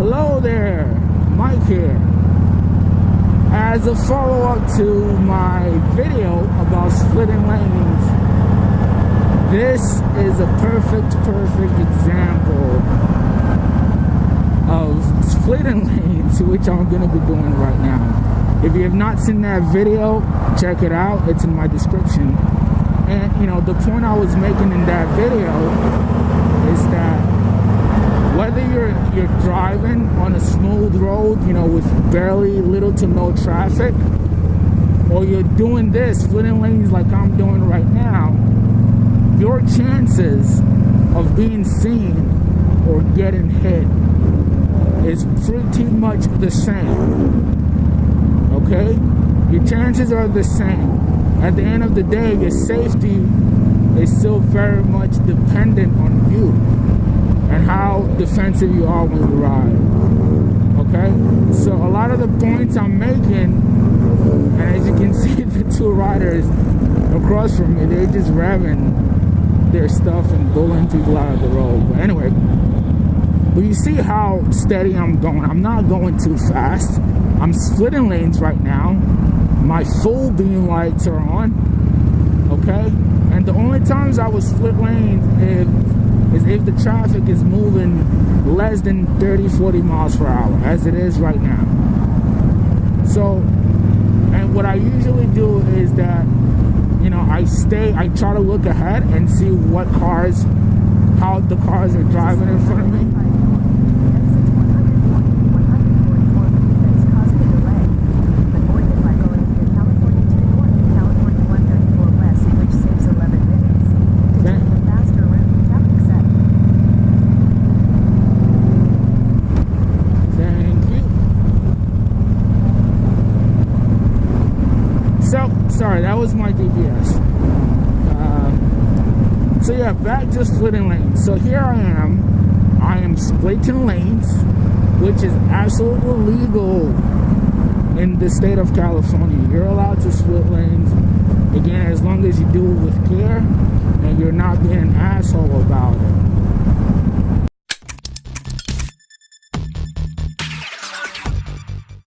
Hello there, Mike here. As a follow-up to my video about splitting lanes, this is a perfect example of splitting lanes, which I'm going to be doing right now. If you have not seen that video, check it out. It's in my description. And, you know, the point I was making in that video is that whether you're driving on a smooth road, you know, with barely little to no traffic, or you're doing this, splitting lanes like I'm doing right now, your chances of being seen or getting hit is pretty much the same. Okay? Your chances are the same. At the end of the day, your safety is still very much dependent on you and how defensive you are when you ride. Okay? So a lot of the points I'm making, and as you can see, the two riders across from me, they're just revving their stuff and bullying people out of the road. But anyway, but you see how steady I'm going. I'm not going too fast. I'm splitting lanes right now. My full beam lights are on. Okay? And the only times I will split lanes is if the traffic is moving less than 30-40 miles per hour, as it is right now. So, and what I usually do is that, you know, I try to look ahead and see how the cars are driving in front of me. Sorry, that was my GPS. So yeah, back to splitting lanes. So here I am splitting lanes, which is absolutely legal in the state of California. You're allowed to split lanes, again, as long as you do it with care and you're not being an asshole about it.